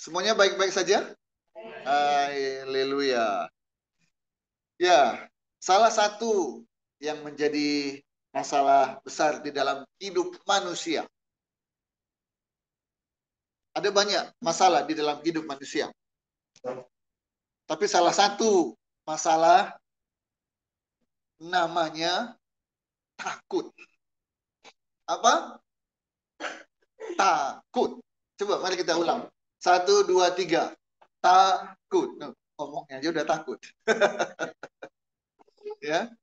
Semuanya baik-baik saja? Haleluya. Ya, salah satu yang menjadi masalah besar di dalam hidup manusia. Ada banyak masalah di dalam hidup manusia. Tapi salah satu masalah namanya takut. Apa? Takut. Coba mari kita ulang. 1, 2, 3. Takut. Ngomongnya aja udah takut. Ya,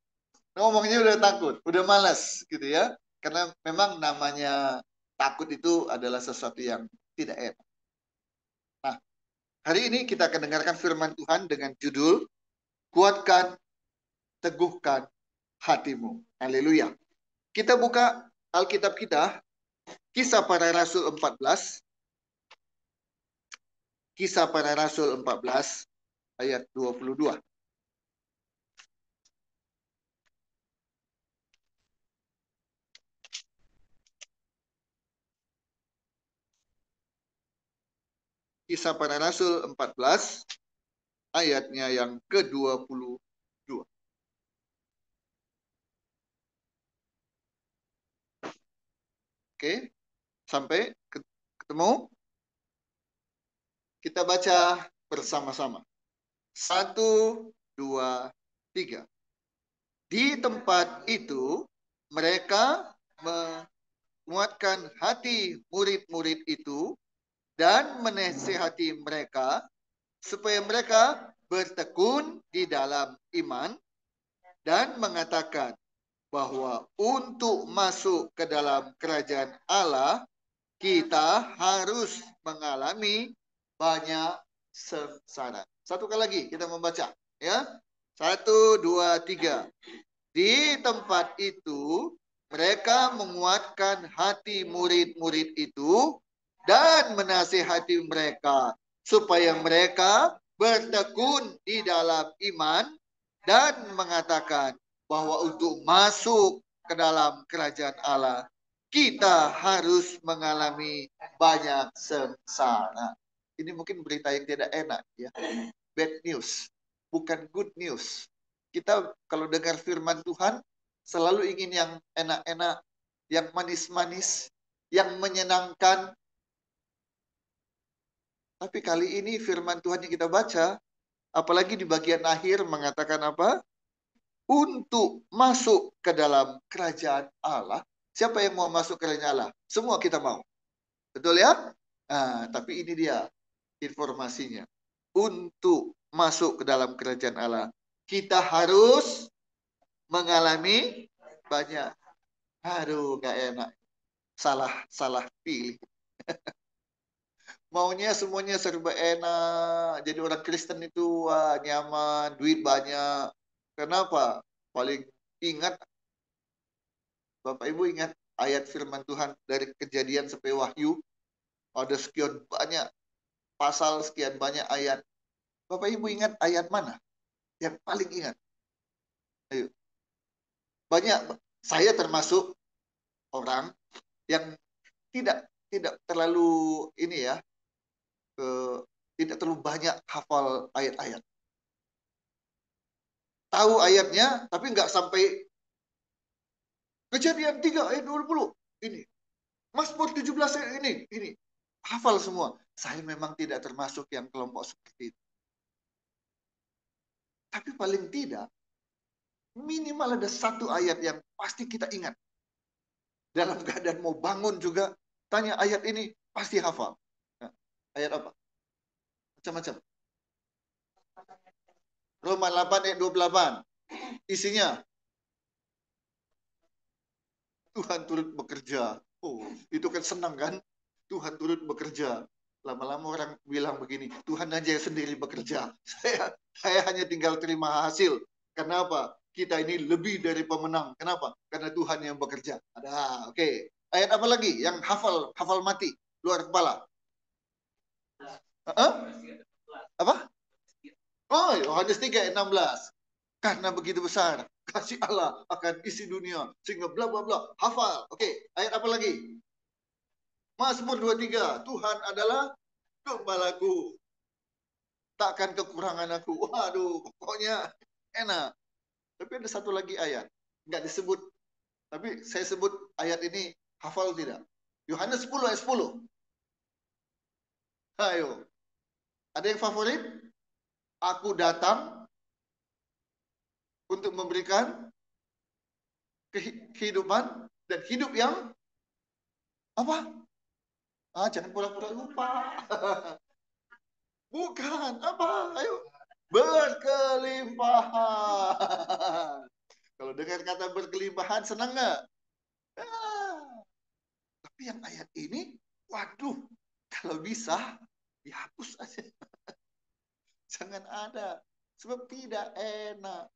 ngomongnya udah takut, udah malas gitu ya. Karena memang namanya takut itu adalah sesuatu yang tidak enak. Nah, hari ini kita akan dengarkan firman Tuhan dengan judul Kuatkan, Teguhkan Hatimu. Haleluya. Kita buka Alkitab kita, Kisah Para Rasul 14. Kisah Para Rasul 14 ayat 22. Kisah Para Rasul 14 ayatnya yang ke-22. Oke, sampai ketemu? Kita baca bersama-sama. 1, 2, 3. Di tempat itu mereka menguatkan hati murid-murid itu dan menasihati mereka supaya mereka bertekun di dalam iman dan mengatakan bahwa untuk masuk ke dalam kerajaan Allah kita harus mengalami banyak sengsara. Satu kali lagi kita membaca ya. 1, 2, 3. Di tempat itu mereka menguatkan hati murid-murid itu dan menasihati mereka supaya mereka bertekun di dalam iman dan mengatakan bahwa untuk masuk ke dalam kerajaan Allah kita harus mengalami banyak sengsara. Ini mungkin berita yang tidak enak ya. Bad news, bukan good news. Kita kalau dengar firman Tuhan selalu ingin yang enak-enak, yang manis-manis, yang menyenangkan. Tapi kali ini firman Tuhan yang kita baca, apalagi di bagian akhir mengatakan apa? Untuk masuk ke dalam kerajaan Allah. Siapa yang mau masuk ke kerajaan Allah? Semua kita mau. Betul ya? Nah, tapi ini dia informasinya. Untuk masuk ke dalam kerajaan Allah, kita harus mengalami banyak. Aduh, gak enak. Salah pilih. Maunya semuanya serba enak. Jadi orang Kristen itu wah, nyaman, duit banyak. Kenapa? Paling ingat, Bapak Ibu ingat ayat firman Tuhan dari Kejadian sampai Wahyu. Ada sekian banyak pasal, sekian banyak ayat. Bapak Ibu ingat ayat mana yang paling ingat? Ayo. Banyak, saya termasuk orang yang tidak tidak terlalu ini ya, tidak terlalu banyak hafal ayat-ayat. Tahu ayatnya, tapi nggak sampai Kejadian 3 ayat 20. Ini. Mazmur 17 ayat ini. Hafal semua. Saya memang tidak termasuk yang kelompok seperti itu. Tapi paling tidak, minimal ada satu ayat yang pasti kita ingat. Dalam keadaan mau bangun juga, tanya ayat ini, pasti hafal. Nah, ayat apa? Macam-macam. Roma 8 ayat 28. Isinya, Tuhan turut bekerja. Oh, itu kan senang kan? Tuhan turut bekerja. Lama-lama orang bilang begini, Tuhan aja sendiri bekerja. Saya hanya tinggal terima hasil. Kenapa? Kita ini lebih dari pemenang. Kenapa? Karena Tuhan yang bekerja. Ada, oke. Ayat apa lagi? Yang hafal mati, luar kepala. Apa? Oh, Yohanes 3 ayat 16. Karena begitu besar kasih Allah akan isi dunia sehingga bla bla bla. Hafal. Oke, ayat apa lagi? Mazmur 23. Tuhan adalah gembalaku, takkan kekurangan aku. Waduh, pokoknya enak. Tapi ada satu lagi ayat, nggak disebut. Tapi saya sebut ayat ini, hafal tidak? Yohanes 10 ayat 10. Ayo, ada yang favorit? Aku datang untuk memberikan kehidupan dan hidup yang apa? Jangan pura-pura lupa. Bukan apa? Ayo, berkelimpahan. Kalau dengar kata berkelimpahan, senang nggak? Tapi yang ayat ini, waduh, kalau bisa dihapus aja. Jangan ada, sebab tidak enak.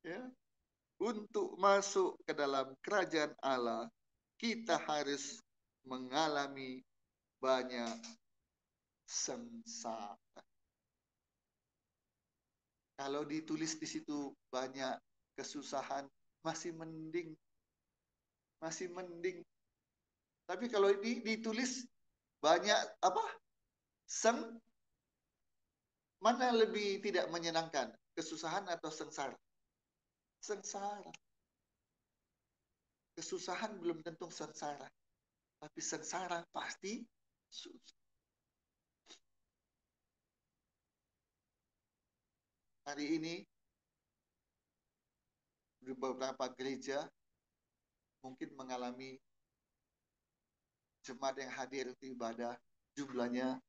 Ya, untuk masuk ke dalam kerajaan Allah, kita harus mengalami banyak sengsara. Kalau ditulis di situ banyak kesusahan, masih mending. Masih mending. Tapi kalau ditulis banyak apa? Mana lebih tidak menyenangkan? Kesusahan atau sengsara? Sengsara. Kesusahan belum tentu sengsara. Tapi sengsara pasti susah. Hari ini di beberapa gereja mungkin mengalami jemaat yang hadir di ibadah jumlahnya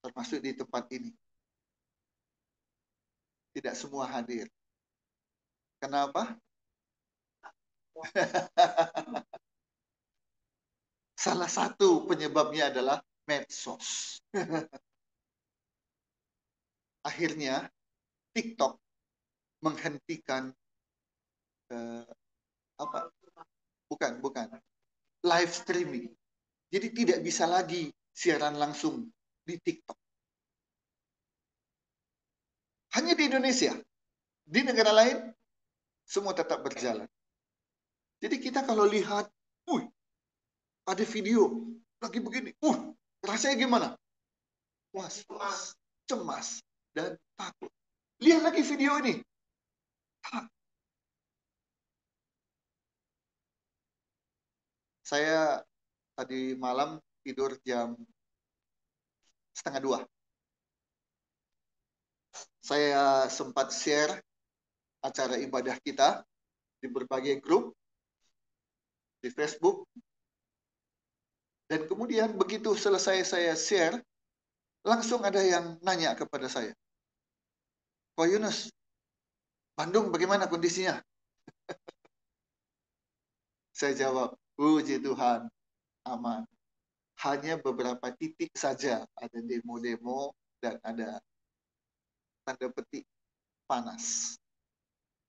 termasuk di tempat ini. Tidak semua hadir. Kenapa? Salah satu penyebabnya adalah medsos. Akhirnya TikTok menghentikan apa? Bukan live streaming. Jadi tidak bisa lagi siaran langsung di TikTok. Hanya di Indonesia. Di negara lain semua tetap berjalan. Jadi kita kalau lihat, ada video lagi begini, rasanya gimana? Was-was, cemas, dan takut. Lihat lagi video ini. Saya tadi malam tidur jam 1:30. Saya sempat share acara ibadah kita di berbagai grup, di Facebook. Dan kemudian begitu selesai saya share, langsung ada yang nanya kepada saya. Ko Yunus, Bandung bagaimana kondisinya? Saya jawab, puji Tuhan, aman. Hanya beberapa titik saja ada demo-demo dan ada tanda petik panas.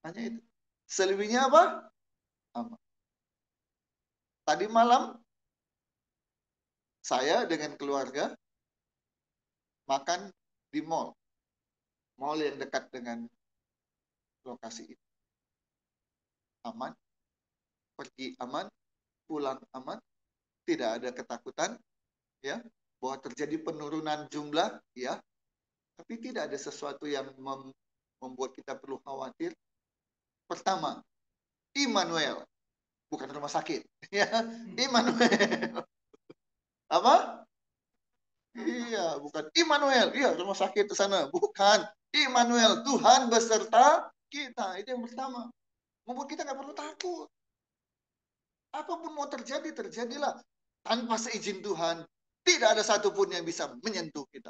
Hanya itu. Selebihnya apa? Aman. Tadi malam saya dengan keluarga makan di mall. Mall yang dekat dengan lokasi itu. Aman, pergi aman, pulang aman, tidak ada ketakutan, ya, bahwa terjadi penurunan jumlah, ya, tapi tidak ada sesuatu yang membuat kita perlu khawatir. Pertama, Immanuel, bukan rumah sakit, ya, Immanuel. Apa? Iya, bukan Immanuel, iya rumah sakit di sana, bukan. Immanuel, Tuhan beserta kita, itu yang pertama. Membuat kita nggak perlu takut. Apapun mau terjadi, terjadilah. Tanpa seizin Tuhan, tidak ada satupun yang bisa menyentuh kita.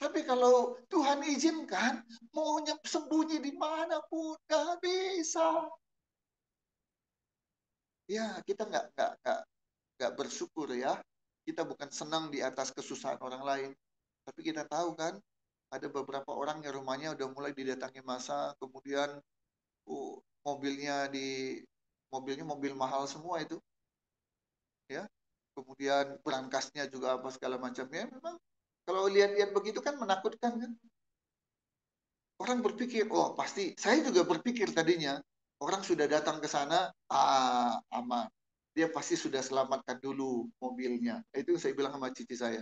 Tapi kalau Tuhan izinkan, mau sembunyi di mana pun, nggak bisa. Ya, kita nggak bersyukur ya. Kita bukan senang di atas kesusahan orang lain. Tapi kita tahu kan, ada beberapa orang yang rumahnya udah mulai didatangi masa, kemudian mobilnya mobil mahal semua itu, ya. Kemudian berangkasnya juga apa segala macamnya. Memang kalau lihat-lihat begitu kan menakutkan kan. Orang berpikir, oh pasti, saya juga berpikir tadinya, orang sudah datang ke sana, aman. dia pasti sudah selamatkan dulu mobilnya. Itu saya bilang sama cici saya,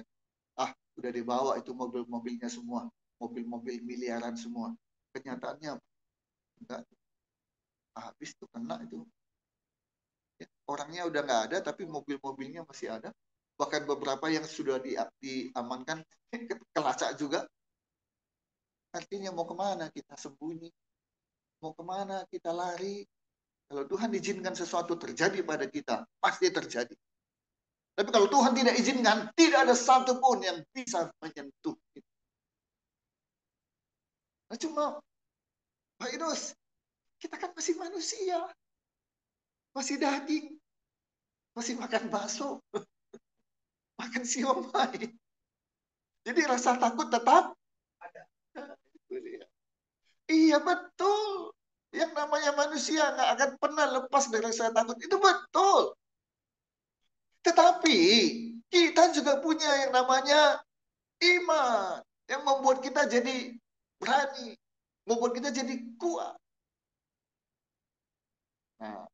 ah udah dibawa itu mobil-mobilnya semua, mobil-mobil miliaran semua. Kenyataannya enggak, habis tuh kena itu. Ya, orangnya udah nggak ada, tapi mobil-mobilnya masih ada. Bahkan beberapa yang sudah diamankan kelacak juga. Artinya mau kemana kita sembunyi? Mau kemana kita lari? Kalau Tuhan izinkan sesuatu terjadi pada kita, pasti terjadi. Tapi kalau Tuhan tidak izinkan, tidak ada satupun yang bisa menyentuh kita. Nah, cuma, Pak Idus, kita kan masih manusia. Masih daging. Masih makan bakso. Makan siomay. Jadi rasa takut tetap ada. Iya, betul. Yang namanya manusia nggak akan pernah lepas dari rasa takut. Itu betul. Tetapi kita juga punya yang namanya iman. Yang membuat kita jadi berani. Membuat kita jadi kuat. Nah,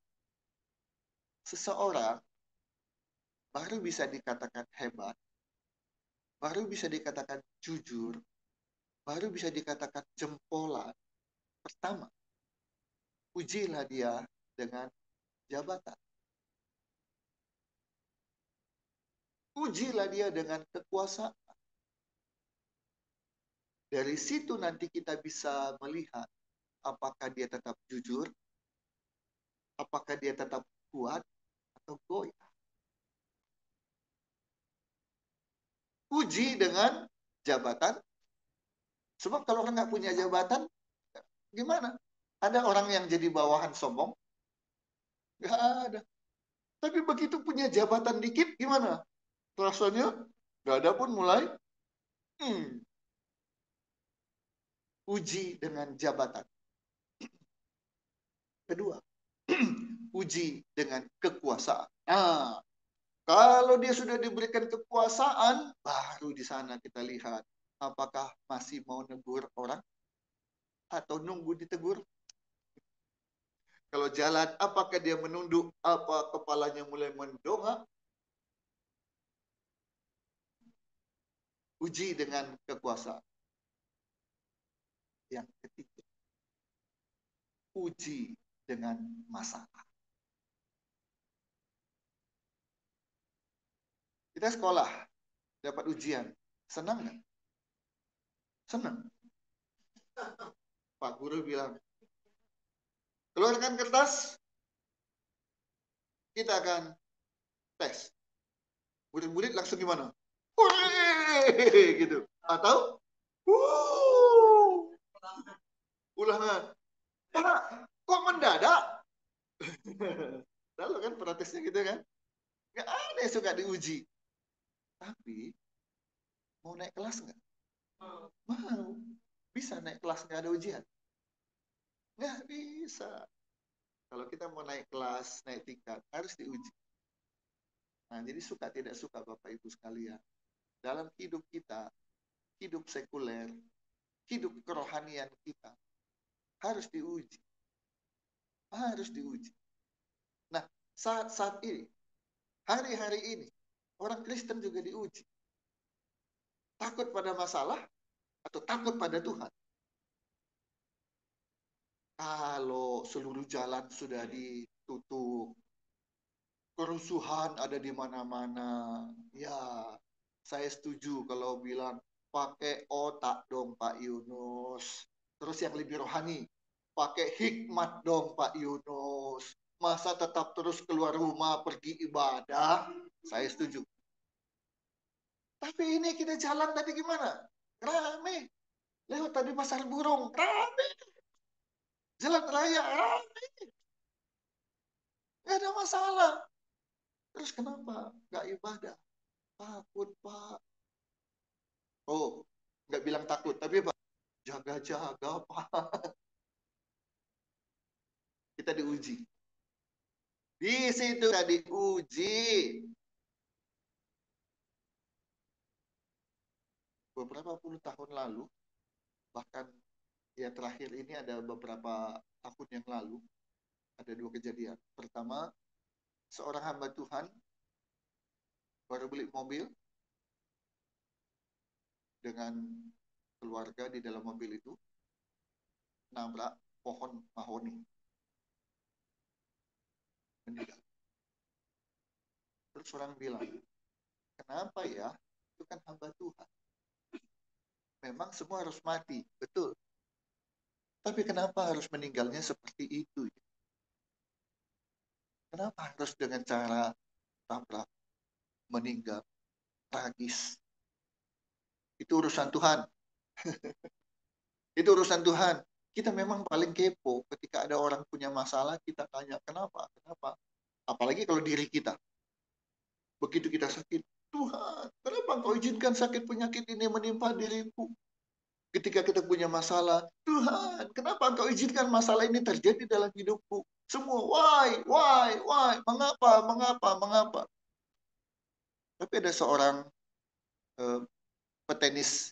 seseorang baru bisa dikatakan hebat, baru bisa dikatakan jujur, baru bisa dikatakan jempolan. Pertama, ujilah dia dengan jabatan. Ujilah dia dengan kekuasaan. Dari situ nanti kita bisa melihat apakah dia tetap jujur, apakah dia tetap kuat, atau goyah. Uji dengan jabatan. Sebab kalau orang nggak punya jabatan, gimana? Ada orang yang jadi bawahan sombong? Nggak ada. Tapi begitu punya jabatan dikit, gimana? Rasanya nggak ada pun mulai uji dengan jabatan. Kedua, uji dengan kekuasaan. Nah, kalau dia sudah diberikan kekuasaan, baru di sana kita lihat apakah masih mau negur orang atau nunggu ditegur. Kalau jalan, apakah dia menunduk, apa kepalanya mulai mendongak. Uji dengan kekuasaan. Yang ketiga, uji dengan masalah. Kita sekolah, dapat ujian. Senang nggak? Senang. Pak Guru bilang, keluarkan kertas, kita akan tes. Murid-murid langsung gimana? Hore! Gitu. Atau, ulangan. Pak, kok mendadak? Lalu kan protesnya gitu kan? Nggak ada yang suka diuji. Tapi, mau naik kelas nggak? Mau. Bisa naik kelas nggak ada ujian? Nggak bisa. Kalau kita mau naik kelas, naik tingkat, harus diuji. Nah, jadi suka tidak suka Bapak Ibu sekalian. Dalam hidup kita, hidup sekuler, hidup kerohanian kita, harus diuji. Harus diuji. Nah, saat-saat ini, hari-hari ini, orang Kristen juga diuji. Takut pada masalah atau takut pada Tuhan? Kalau seluruh jalan sudah ditutup, kerusuhan ada di mana-mana, ya saya setuju kalau bilang pakai otak dong Pak Yunus. Terus yang lebih rohani, pakai hikmat dong Pak Yunus. Masa tetap terus keluar rumah pergi ibadah? Saya setuju. Tapi ini kita jalan tadi gimana? Rame. Lewat tadi pasar burung, rame. Jalan raya, rame. Gak ada masalah. Terus kenapa? Gak ibadah. Takut Pak. Oh, nggak bilang takut, tapi Pak, jaga-jaga Pak. Kita diuji. Di situ kita diuji. Beberapa puluh tahun lalu, bahkan ya terakhir ini ada beberapa tahun yang lalu, ada dua kejadian. Pertama, Seorang hamba Tuhan baru beli mobil dengan keluarga di dalam mobil itu nabrak pohon mahoni, meninggal. Terus orang bilang, kenapa ya? Itu kan hamba Tuhan. Memang semua harus mati, betul. Tapi kenapa harus meninggalnya seperti itu? Kenapa harus dengan cara tabrak meninggal tragis? Itu urusan Tuhan. Itu urusan Tuhan. Kita memang paling kepo ketika ada orang punya masalah, kita tanya kenapa, kenapa. Apalagi kalau diri kita. Begitu kita sakit, Tuhan, kenapa Engkau izinkan sakit penyakit ini menimpa diriku? Ketika kita punya masalah, Tuhan, kenapa Engkau izinkan masalah ini terjadi dalam hidupku? Semua, why, mengapa. Tapi ada seorang petenis,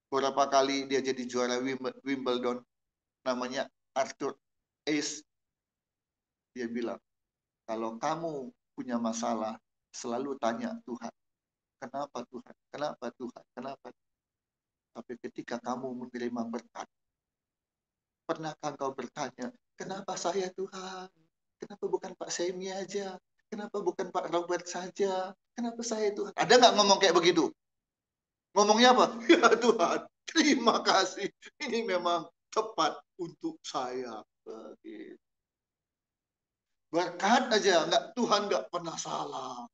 beberapa kali dia jadi juara Wimbledon, namanya Arthur Ashe. Dia bilang, kalau kamu punya masalah, selalu tanya Tuhan, kenapa Tuhan, kenapa Tuhan, kenapa? Tapi ketika kamu menerima berkat, pernahkah kau bertanya, kenapa saya Tuhan? Kenapa bukan Pak Semi aja? Kenapa bukan Pak Robert saja? Kenapa saya Tuhan? Ada nggak ngomong kayak begitu? Ngomongnya apa? Ya Tuhan, terima kasih. Ini memang tepat untuk saya. Berkat aja, nggak Tuhan nggak pernah salah.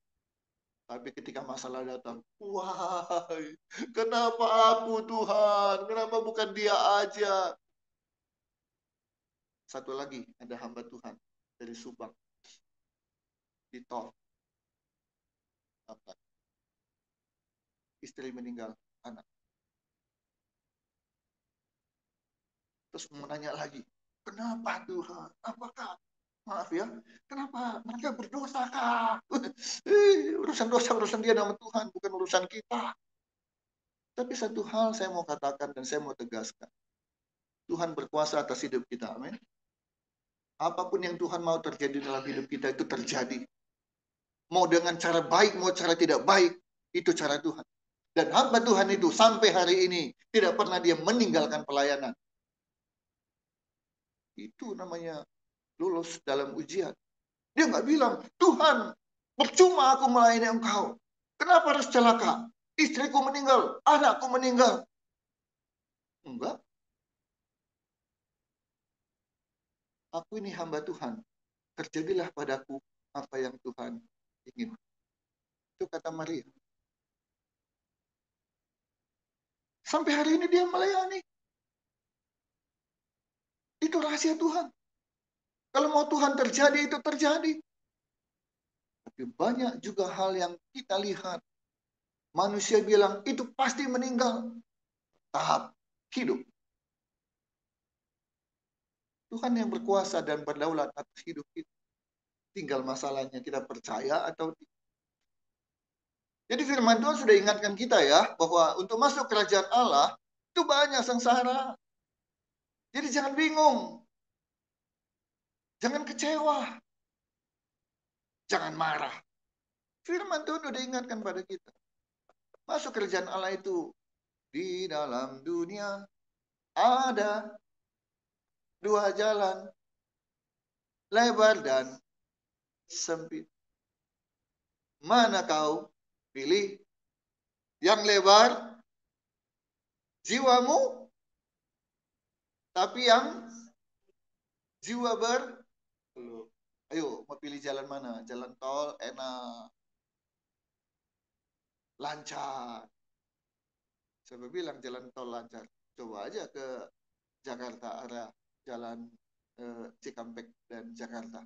Tapi ketika masalah datang, wahai, kenapa aku Tuhan? Kenapa bukan dia aja? Satu lagi, ada hamba Tuhan dari Subang. Di tol. Istri meninggal, anak. Terus menanya lagi, kenapa Tuhan? Apakah, maaf ya, kenapa mereka berdosa kah? Urusan dosa, urusan dia nama Tuhan, bukan urusan kita. Tapi satu hal saya mau katakan dan saya mau tegaskan. Tuhan berkuasa atas hidup kita, amin. Apapun yang Tuhan mau terjadi dalam hidup kita itu terjadi. Mau dengan cara baik, mau cara tidak baik, itu cara Tuhan. Dan hamba Tuhan itu sampai hari ini tidak pernah dia meninggalkan pelayanan. Itu namanya lulus dalam ujian. Dia nggak bilang, Tuhan, percuma aku melayani Engkau. Kenapa harus celaka? Istriku meninggal, anakku meninggal. Enggak. Aku ini hamba Tuhan. Terjadilah padaku apa yang Tuhan ingin. Itu kata Maria. Sampai hari ini dia melayani. Itu rahasia Tuhan. Kalau mau Tuhan terjadi, itu terjadi. Tapi banyak juga hal yang kita lihat. Manusia bilang, itu pasti meninggal. Tahap hidup. Tuhan yang berkuasa dan berdaulat atas hidup kita. Tinggal masalahnya kita percaya atau tidak. Jadi firman Tuhan sudah ingatkan kita ya, bahwa untuk masuk kerajaan Allah, itu banyak sengsara. Jadi jangan bingung. Jangan kecewa. Jangan marah. Firman Tuhan sudah ingatkan pada kita. Masuk kerajaan Allah itu, di dalam dunia ada dua jalan, lebar dan sempit. Mana kau pilih? Yang lebar, jiwamu, tapi yang jiwa ayo, mau pilih jalan mana? Jalan tol enak, lancar. Siapa bilang jalan tol lancar? Coba aja ke Jakarta, arah jalan Cikampek dan Jakarta.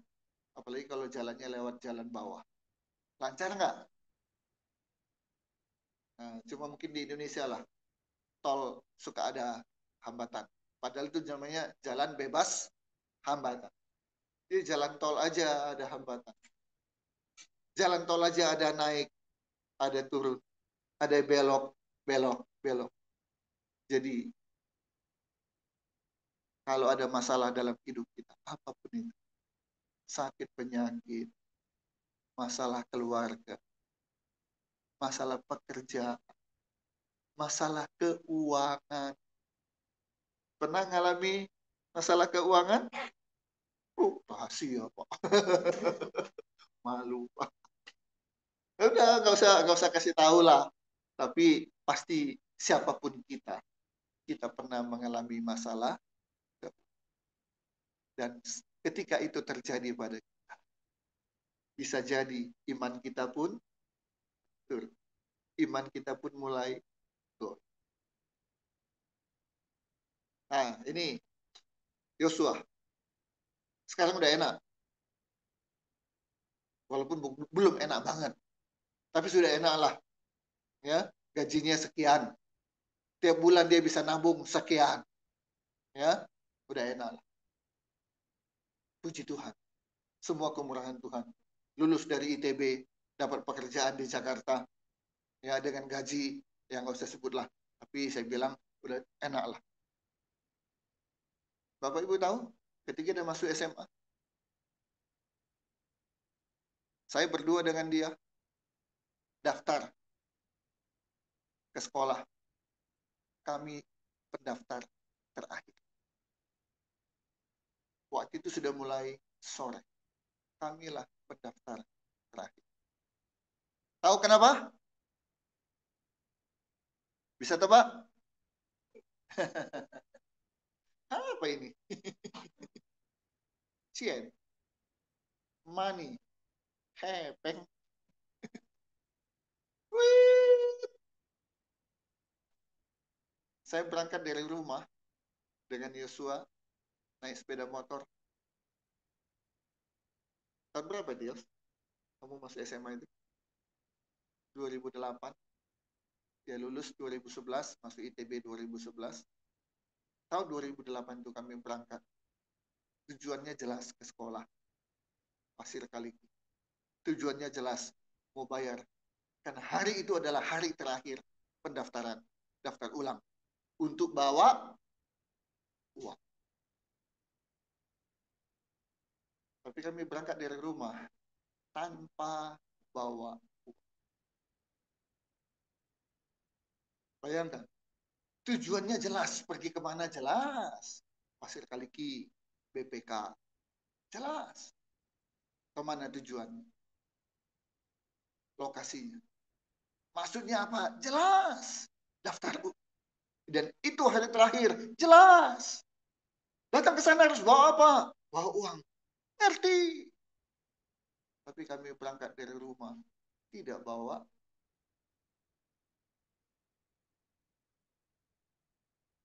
Apalagi kalau jalannya lewat jalan bawah. Lancar nggak? Nah, cuma mungkin di Indonesia lah, tol suka ada hambatan. Padahal itu namanya jalan bebas hambatan. Jadi jalan tol aja ada hambatan. Jalan tol aja ada naik, ada turun, ada belok. Jadi kalau ada masalah dalam hidup kita, apapun itu, sakit penyakit, masalah keluarga, masalah pekerjaan, masalah keuangan. Pernah ngalami masalah keuangan? Rahasia, Pak. Malu, Pak. Udah, nggak usah kasih tahu lah. Tapi pasti siapapun kita pernah mengalami masalah, dan ketika itu terjadi pada kita, bisa jadi iman kita pun turun. Iman kita pun mulai turun. Nah, ini Yosua. Sekarang udah enak. Walaupun belum enak banget. Tapi sudah enak lah. Ya, gajinya sekian. Tiap bulan dia bisa nabung sekian. Ya, udah enak lah. Puji Tuhan. Semua kemurahan Tuhan. Lulus dari ITB, dapat pekerjaan di Jakarta. Ya, dengan gaji yang nggak usah sebut lah. Tapi saya bilang udah enak lah. Bapak Ibu tahu, ketika dia masuk SMA, saya berdua dengan dia daftar ke sekolah. Kami pendaftar terakhir. Waktu itu sudah mulai sore. Kamilah pendaftar terakhir. Tahu kenapa? Bisa tebak? Apa ini? Cien, money, hepeng. Wih. Saya berangkat dari rumah dengan Yosua, naik sepeda motor. Tahun berapa, Dil? Kamu masuk SMA itu? 2008. Dia lulus 2011, masuk ITB 2011. Tahun 2008 itu kami berangkat. Tujuannya jelas ke sekolah. Pasir Kaliki. Tujuannya jelas, mau bayar. Karena hari itu adalah hari terakhir pendaftaran. Daftar ulang. Untuk bawa uang. Tapi kami berangkat dari rumah tanpa bawa uang. Bayangkan. Tujuannya jelas. Pergi kemana jelas. Pasir Kaliki, BPK. Jelas. Kemana tujuannya? Lokasinya. Maksudnya apa? Jelas. Daftar. Dan itu hari terakhir. Jelas. Datang ke sana harus bawa apa? Bawa uang. Ngerti. Tapi kami berangkat dari rumah. Tidak bawa.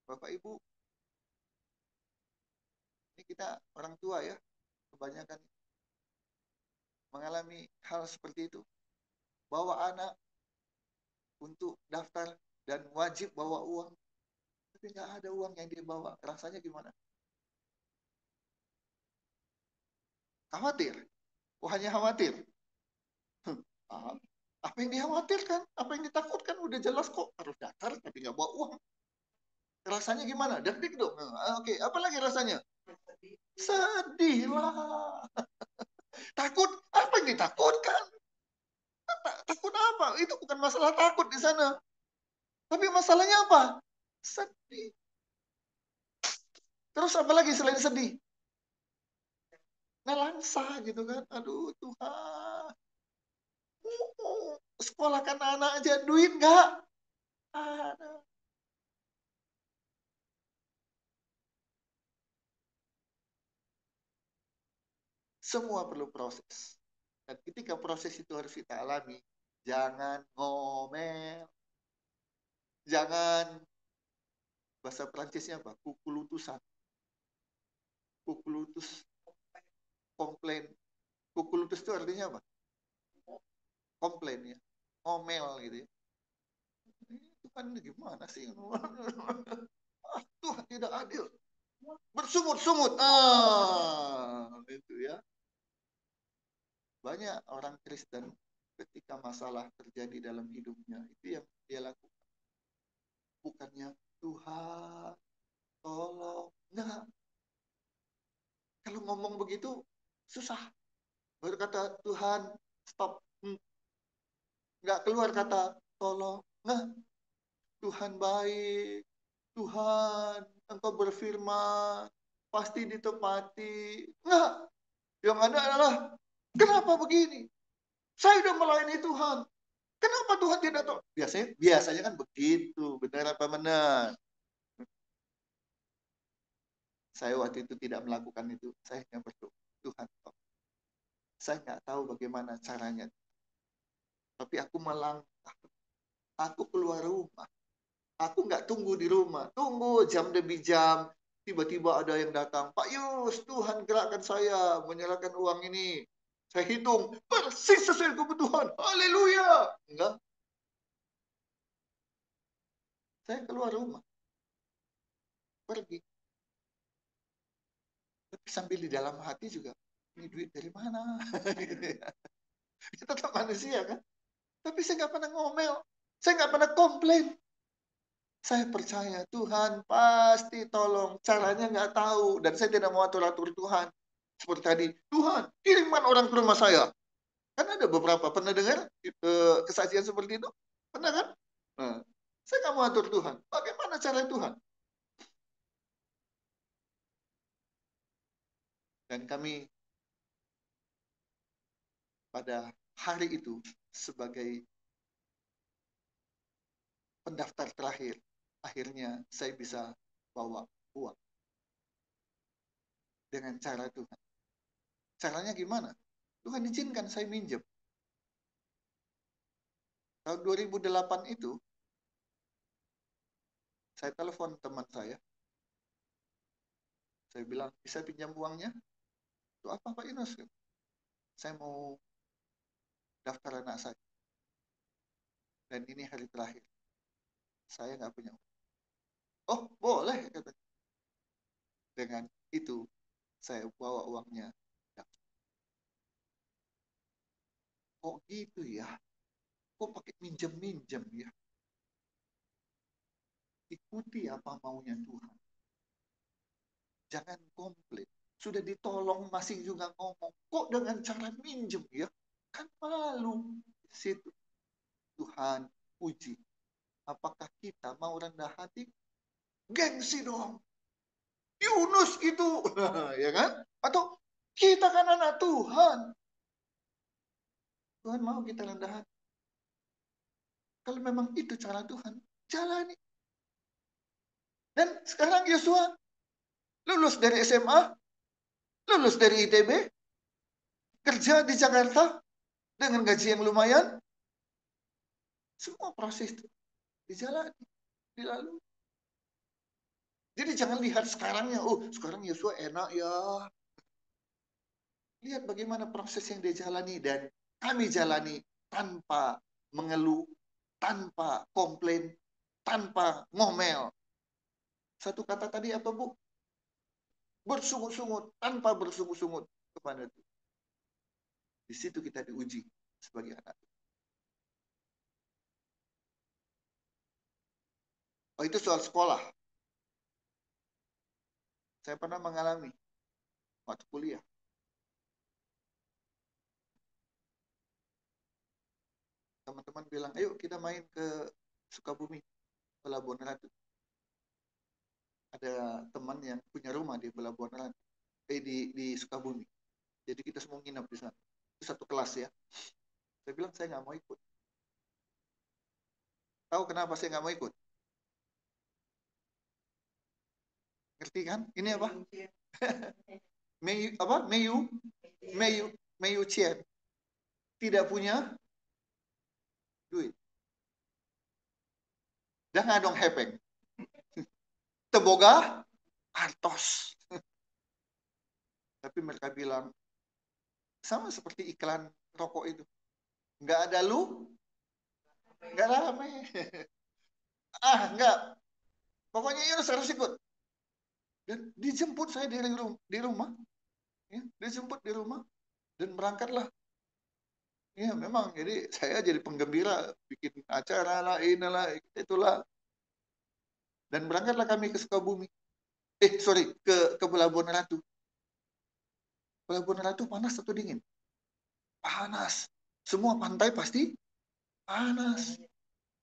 Bapak Ibu. Ini kita orang tua ya. Kebanyakan mengalami hal seperti itu. Bawa anak untuk daftar dan wajib bawa uang. Tapi nggak ada uang yang dia bawa. Rasanya gimana? Khawatir. Oh, hanya khawatir. Apa yang dikhawatirkan? Apa yang ditakutkan? Udah jelas kok. Harus daftar tapi nggak bawa uang. Rasanya gimana? Deg-deg dong. Oke, apa lagi rasanya? Sedih lah. Takut? Apa yang ditakutkan? Takut apa? Itu bukan masalah takut di sana. Tapi masalahnya apa? Sedih. Terus apa lagi selain sedih? Nelangsa gitu kan. Aduh Tuhan. Sekolahkan anak aja. Duit nggak? Ada. Semua perlu proses. Dan ketika proses itu harus kita alami, jangan ngomel. Jangan, bahasa Prancisnya apa? Kukulutusan. Kukulutus, komplain. Kukulutus itu artinya apa? Komplain ya. Ngomel gitu ya. Itu kan gimana sih? Tuhan tidak adil. Bersungut-sungut. Itu ya. Banyak orang Kristen ketika masalah terjadi dalam hidupnya, itu yang dia lakukan. Bukannya Tuhan tolong. Nah, kalau ngomong begitu Susah. Baru kata Tuhan, stop. Nggak keluar kata tolong. Nah, Tuhan baik. Tuhan, Engkau berfirman. Pasti ditepati. Nggak. Yang ada adalah, kenapa begini? Saya sudah melayani Tuhan. Kenapa Tuhan tidak tahu? Biasanya kan begitu. Benar apa benar? Saya waktu itu tidak melakukan itu. Saya hanya berdoa. Tuhan, saya nggak tahu bagaimana caranya. Tapi aku melangkah. Aku keluar rumah. Aku nggak tunggu di rumah. Tunggu jam demi jam. Tiba-tiba ada yang datang. Pak Yus, Tuhan gerakkan saya menyerahkan uang ini. Saya hitung. Persis sesuai kebutuhan. Haleluya. Enggak. Saya keluar rumah. Pergi. Tapi sambil di dalam hati juga. Ini duit dari mana? Kita tetap manusia kan. Tapi saya nggak pernah ngomel. Saya nggak pernah komplain. Saya percaya Tuhan pasti tolong. Caranya nggak tahu. Dan saya tidak mau atur-atur Tuhan. Seperti tadi, Tuhan kirimkan orang ke rumah saya. Kan ada beberapa, pernah dengar kesaksian seperti itu? Pernah kan? Nah, saya nggak mau atur Tuhan. Bagaimana cara Tuhan? Dan kami pada hari itu sebagai pendaftar terakhir, akhirnya saya bisa bawa uang dengan cara Tuhan. Caranya gimana? Tuhan izinkan saya minjem. Tahun 2008 itu, saya telepon teman saya. Saya bilang, bisa pinjam uangnya? Itu apa Pak Yunus? Saya mau daftar anak saya. Dan ini hari terakhir. Saya nggak punya uang. Oh, boleh, katanya. Dengan itu, saya bawa uangnya. Kok gitu ya? Kok pakai minjem-minjem ya? Ikuti apa maunya Tuhan. Jangan komplain. Sudah ditolong masih juga ngomong. Kok dengan cara minjem ya? Kan malu. Situ Tuhan uji. Apakah kita mau rendah hati? Gengsi dong. Yunus gitu. Ya kan? Atau kita kan anak Tuhan. Tuhan mau kita rendah hati. Kalau memang itu cara Tuhan, jalani. Dan sekarang Yosua lulus dari SMA, lulus dari ITB, kerja di Jakarta dengan gaji yang lumayan. Semua proses itu dijalani, dilalui. Jadi jangan lihat sekarangnya, oh sekarang Yosua enak ya. Lihat bagaimana proses yang dia jalani dan kami jalani tanpa mengeluh, tanpa komplain, tanpa ngomel. Satu kata tadi apa Bu? Bersungut-sungut, tanpa bersungut-sungut kepada Tuhan. Di situ kita diuji sebagai anak. Oh itu soal sekolah. Saya pernah mengalami waktu kuliah. Teman-teman bilang, ayo kita main ke Sukabumi, Pelabuhan Ratu. Ada teman yang punya rumah di Pelabuhan Ratu, di Sukabumi. Jadi kita semua nginap di sana. Itu satu kelas ya. Saya bilang saya nggak mau ikut. Tahu kenapa saya nggak mau ikut? Ngerti kan? Ini apa? Meyu apa? Meyu Chien. Tidak punya duit. Jangan dong hepeng. Teboga artos. Tapi mereka bilang sama seperti iklan rokok itu. Nggak ada lu, nggak rame. Nggak. Pokoknya Yunus harus ikut. Dan dijemput saya di rumah. Ya, dijemput di rumah. Dan berangkatlah. Ya memang, jadi saya jadi penggembira. Bikin acara lah, inilah, itulah. Dan berangkatlah kami ke Sukabumi. Sorry, ke Pelabuhan Ratu. Pelabuhan Ratu panas atau dingin? Panas. Semua pantai pasti panas.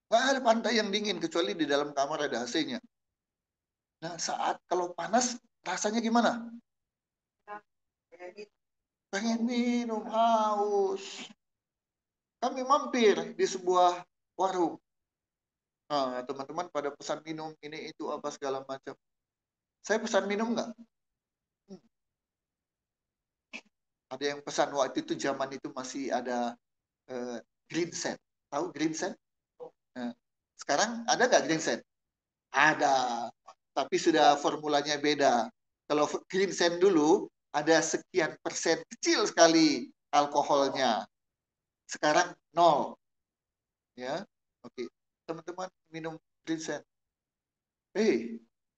Nggak ada pantai yang dingin kecuali di dalam kamar ada AC-nya. Nah, saat kalau panas rasanya gimana? Pengen minum, haus. Kami mampir di sebuah warung. Nah, teman-teman pada pesan minum ini itu apa segala macam. Saya pesan minum nggak? Hmm, Ada yang pesan waktu itu zaman itu masih ada green sand. Tahu green sand? Nah, sekarang ada nggak green sand? Ada, tapi sudah formulanya beda. Kalau green sand dulu ada sekian persen kecil sekali alkoholnya. Sekarang nol, ya. Oke, teman-teman minum green sand.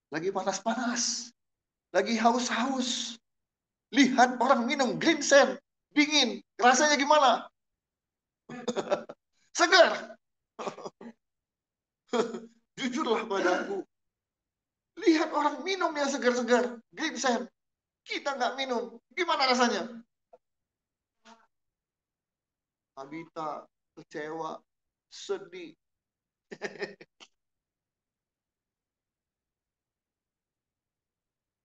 Lagi panas-panas, lagi haus-haus. Lihat orang minum green sand, dingin. Rasanya gimana? Segar. Jujurlah padaku. Lihat orang minum yang segar-segar, green sand. Kita nggak minum. Gimana rasanya? Tabita, kecewa, sedih.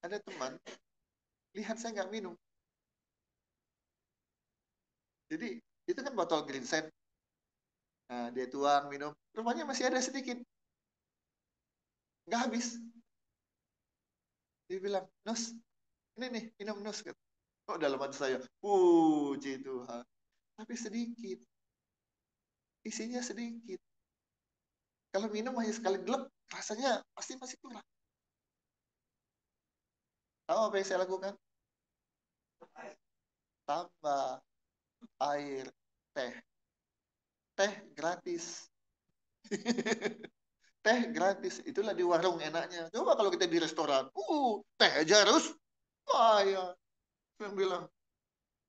Ada teman, lihat saya nggak minum. Jadi itu kan botol green sand. Nah, dia tuang minum. Rupanya masih ada sedikit. Nggak habis. Dia bilang, Nus, ini nih, minum Nus. Oh, dalam hati saya, puji Tuhan. Tapi sedikit. Isinya sedikit. Kalau minum hanya sekali glep, rasanya pasti masih kurang. Tahu apa yang saya lakukan? Tambah air teh. Teh gratis. Teh gratis. Itulah di warung enaknya. Coba kalau kita di restoran. Teh aja harus bayar. Yang bilang,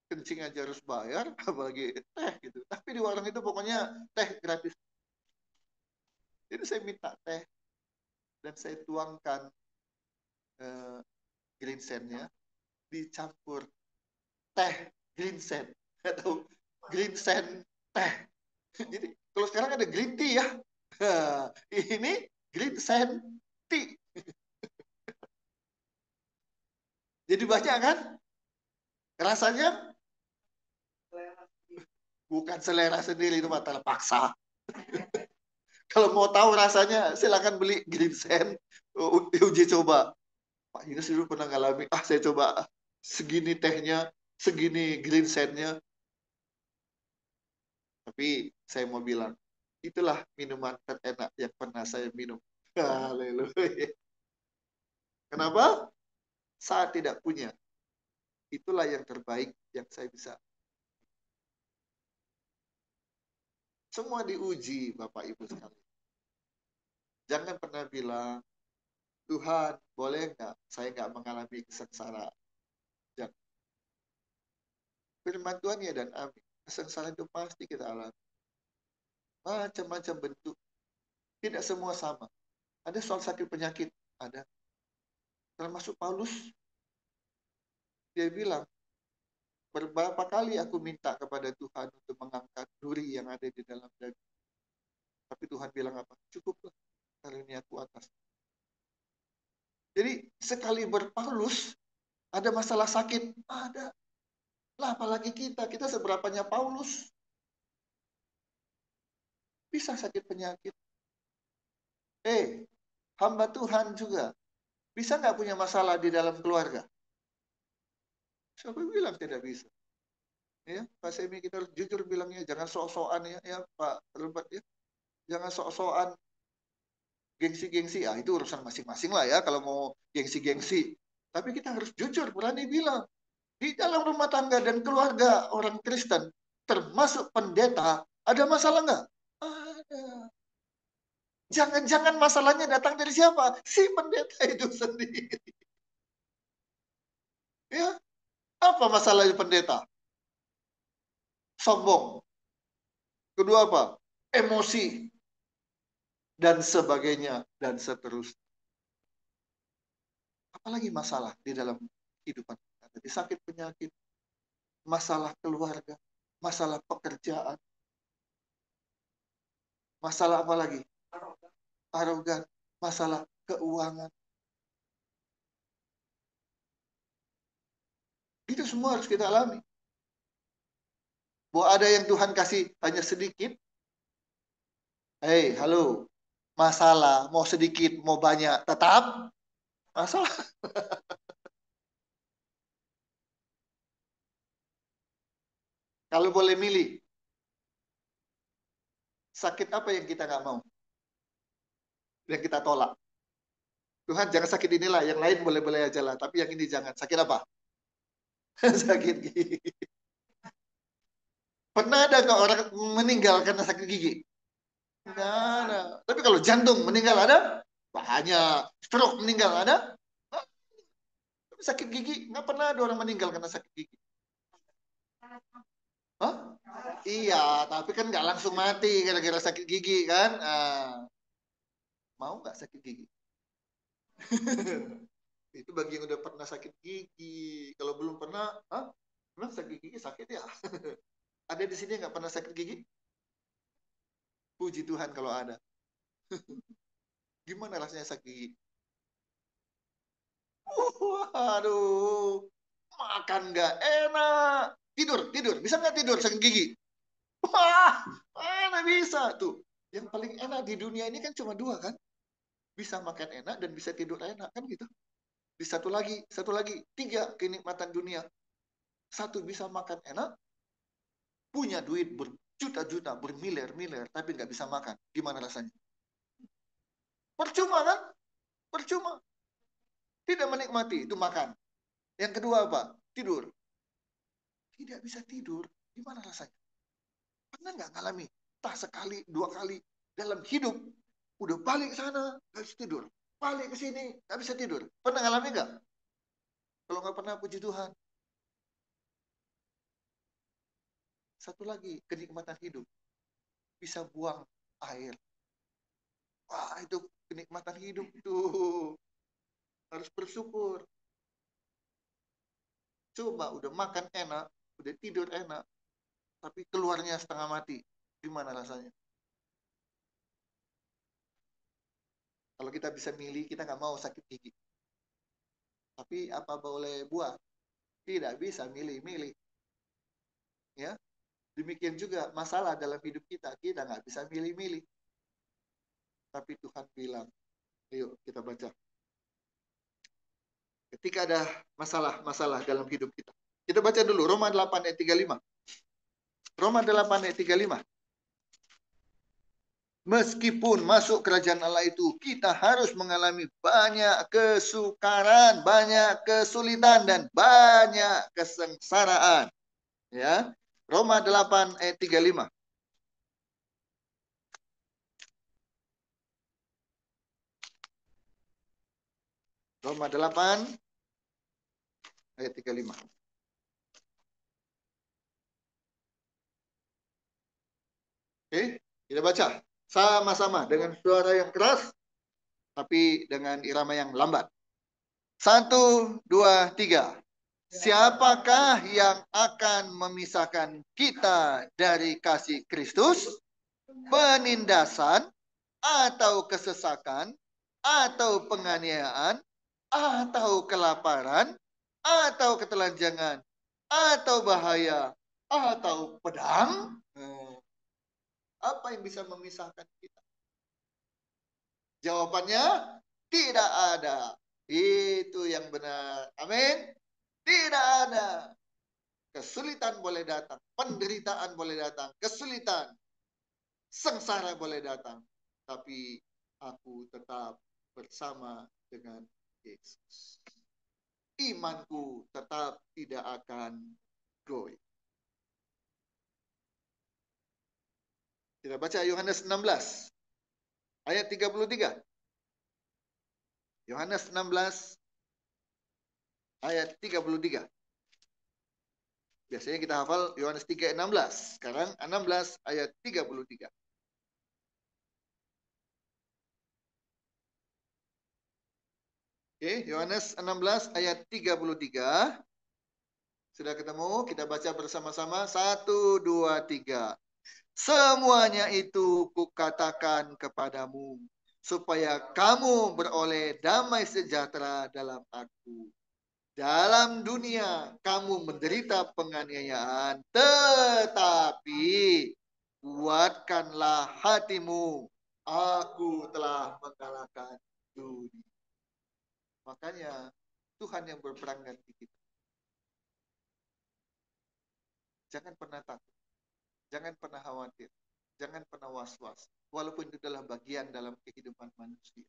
kencing aja harus bayar, apalagi teh gitu. Tapi di warung itu pokoknya teh gratis. Jadi saya minta teh dan saya tuangkan eh, green sand-nya dicampur teh green sand atau green sand teh. Jadi kalau sekarang ada green tea ya. Ini green sand tea. Jadi banyak kan? Rasanya bukan selera sendiri itu mata paksa. Kalau mau tahu rasanya silakan beli green sand uji coba. Pak Yunus dulu pernah ngalamin, saya coba segini tehnya, segini green sandnya. Tapi saya mau bilang, itulah minuman terenak yang pernah saya minum. Haleluya. Kenapa? Saat tidak punya. Itulah yang terbaik yang saya bisa. Semua diuji, Bapak Ibu sekalian. Jangan pernah bilang, Tuhan, boleh nggak saya nggak mengalami kesengsaraan? Jangan. Firman Tuhan ya dan amin. Kesengsaraan itu pasti kita alami. Macam-macam bentuk. Tidak semua sama. Ada soal sakit penyakit. Ada. Termasuk Paulus, dia bilang, beberapa kali aku minta kepada Tuhan untuk mengangkat duri yang ada di dalam daging. Tapi Tuhan bilang apa? Cukuplah karuniaku atas. Jadi sekali berpaulus, ada masalah sakit? Ada. Lah apalagi kita seberapanya Paulus. Bisa sakit penyakit. Hamba Tuhan juga. Bisa nggak punya masalah di dalam keluarga? Siapa bilang tidak bisa? Ya, Pak Semi kita harus jujur bilangnya, jangan sok-sokan ya Pak Rubat ya. Jangan sok-sokan gengsi-gengsi. Itu urusan masing-masing lah ya kalau mau gengsi-gengsi. Tapi kita harus jujur, berani bilang. Di dalam rumah tangga dan keluarga orang Kristen, termasuk pendeta, ada masalah nggak? Ada. Jangan-jangan masalahnya datang dari siapa? Si pendeta itu sendiri. Ya, apa masalahnya pendeta? Sombong. Kedua apa? Emosi. Dan sebagainya. Dan seterusnya. Apalagi masalah di dalam kehidupan kita. Jadi sakit penyakit. masalah keluarga, masalah pekerjaan, masalah apa lagi? Arogan, masalah keuangan. Itu semua harus kita alami. Bahwa ada yang Tuhan kasih hanya sedikit. Hei, halo. Masalah mau sedikit, mau banyak, tetap masalah. Kalau boleh milih, sakit apa yang kita nggak mau? Yang kita tolak. Tuhan jangan sakit inilah, yang lain boleh-boleh aja lah. Tapi yang ini jangan. Sakit apa? Sakit gigi. Pernah ada nggak orang meninggal karena sakit gigi? Nggak ada. Tapi kalau jantung meninggal ada? Banyak. Stroke meninggal ada? Tapi sakit gigi, nggak pernah ada orang meninggal karena sakit gigi. Hah? Iya, tapi kan nggak langsung mati gara-gara sakit gigi kan? Mau nggak sakit gigi? Itu bagi yang udah pernah sakit gigi. Kalau belum pernah, pernah sakit gigi sakit ya. Ada di sini yang nggak pernah sakit gigi? Puji Tuhan kalau ada. Gimana rasanya sakit gigi? Waduh, makan nggak enak. Tidur, tidur. Bisa nggak tidur sakit gigi? Wah, mana bisa tuh. Yang paling enak di dunia ini kan cuma dua kan? Bisa makan enak dan bisa tidur enak kan gitu. Di satu lagi, tiga kenikmatan dunia. Satu bisa makan enak, punya duit berjuta-juta, bermiliar-miliar, tapi nggak bisa makan. Gimana rasanya? Percuma kan? Percuma. Tidak menikmati, itu makan. Yang kedua apa? Tidur. Tidak bisa tidur. Gimana rasanya? Pernah nggak ngalami? Tak sekali, dua kali dalam hidup. Udah balik sana, nggak bisa tidur. Balik ke sini, nggak bisa tidur. Pernah ngalami nggak? Kalau nggak pernah, puji Tuhan. Satu lagi, kenikmatan hidup. Bisa buang air. Wah, itu kenikmatan hidup tuh. Harus bersyukur. Coba udah makan enak, udah tidur enak, tapi keluarnya setengah mati. Gimana rasanya? Kalau kita bisa milih, kita nggak mau sakit gigi. Tapi apa boleh buat? Tidak bisa milih-milih. Ya, demikian juga masalah dalam hidup kita nggak bisa milih-milih. Tapi Tuhan bilang, ayo kita baca. Ketika ada masalah-masalah dalam hidup kita. Kita baca dulu Roma 8 ayat 35. Roma 8 ayat 35. Meskipun masuk kerajaan Allah itu, kita harus mengalami banyak kesukaran, banyak kesulitan, dan banyak kesengsaraan. Ya, Roma 8 ayat 35. Roma 8 ayat 35. Oke, kita baca sama-sama dengan suara yang keras, tapi dengan irama yang lambat. 1, 2, 3. Siapakah yang akan memisahkan kita dari kasih Kristus? Penindasan, atau kesesakan, atau penganiayaan, atau kelaparan, atau ketelanjangan, atau bahaya, atau pedang? Apa yang bisa memisahkan kita? Jawabannya tidak ada. Itu yang benar. Amin. Tidak ada. Kesulitan boleh datang, penderitaan boleh datang, kesulitan, sengsara boleh datang, tapi aku tetap bersama dengan Yesus. Imanku tetap tidak akan goyah. Kita baca Yohanes 16 ayat 33. Yohanes 16 ayat 33. Biasanya kita hafal Yohanes 3 ayat 16. Sekarang 16 ayat 33. Oke, Yohanes 16 ayat 33. Sudah ketemu? Kita baca bersama-sama. 1, 2, 3. Semuanya itu kukatakan kepadamu, supaya kamu beroleh damai sejahtera dalam aku. Dalam dunia kamu menderita penganiayaan, tetapi kuatkanlah hatimu. Aku telah mengalahkan dunia. Makanya Tuhan yang berperang ganti kita. Jangan pernah takut. Jangan pernah khawatir. Jangan pernah was-was. Walaupun itu adalah bagian dalam kehidupan manusia.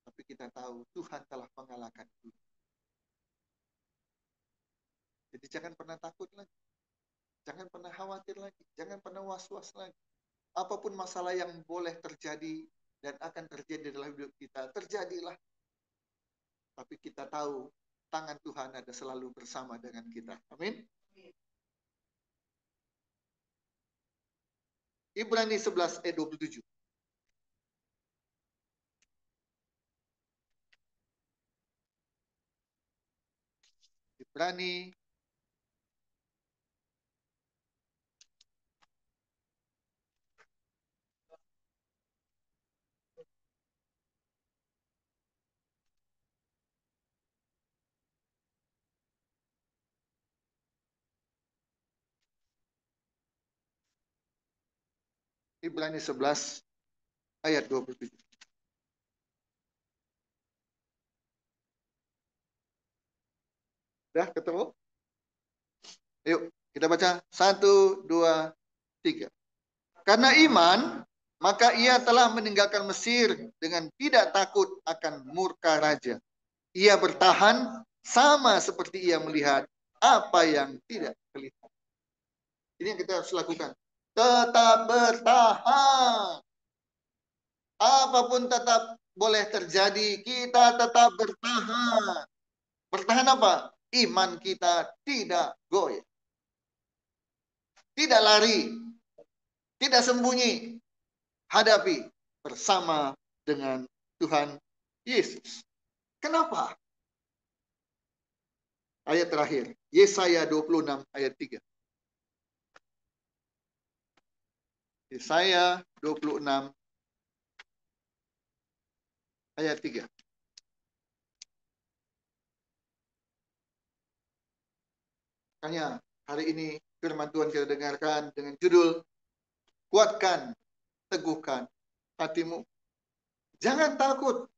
Tapi kita tahu Tuhan telah mengalahkan dunia. Jadi jangan pernah takut lagi. Jangan pernah khawatir lagi. Jangan pernah was-was lagi. Apapun masalah yang boleh terjadi dan akan terjadi dalam hidup kita, terjadilah. Tapi kita tahu tangan Tuhan ada selalu bersama dengan kita. Amin. Ibrani 11 ayat 27. Ibrani 11 ayat 27. Sudah ketemu? Yuk, kita baca 1, 2, 3. Karena iman, maka ia telah meninggalkan Mesir dengan tidak takut akan murka raja. Ia bertahan sama seperti ia melihat apa yang tidak terlihat. Ini yang kita harus lakukan. Tetap bertahan. Apapun tetap boleh terjadi, kita tetap bertahan. Bertahan apa? Iman kita tidak goyah. Tidak lari. Tidak sembunyi. Hadapi bersama dengan Tuhan Yesus. Kenapa? Ayat terakhir. Yesaya 26 ayat 3. Yesaya 26 ayat 3. Makanya hari ini firman Tuhan kita dengarkan dengan judul kuatkan, teguhkan hatimu. Jangan takut.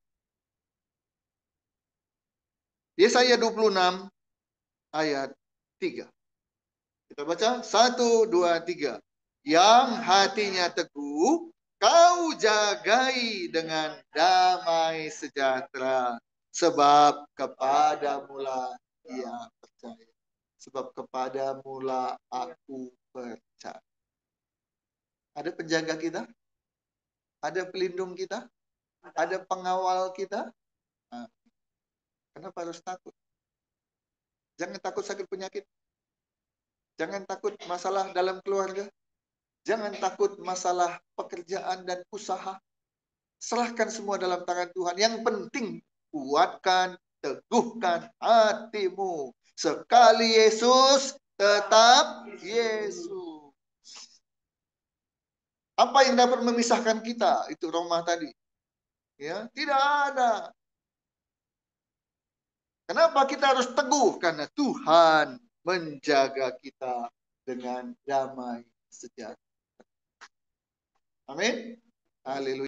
Yesaya 26 ayat 3. Kita baca 1, 2, 3. Yang hatinya teguh, kau jagai dengan damai sejahtera, sebab kepadamulah ia percaya. Sebab kepadamulah aku percaya. Ada penjaga kita? Ada pelindung kita? Ada pengawal kita? Nah, kenapa harus takut? Jangan takut sakit penyakit. Jangan takut masalah dalam keluarga. Jangan takut masalah pekerjaan dan usaha. Serahkan semua dalam tangan Tuhan. Yang penting kuatkan, teguhkan hatimu. Sekali Yesus, tetap Yesus. Apa yang dapat memisahkan kita? Itu Roma tadi. Ya, tidak ada. Kenapa kita harus teguh? Karena Tuhan menjaga kita dengan damai sejahtera. Amin. Haleluya.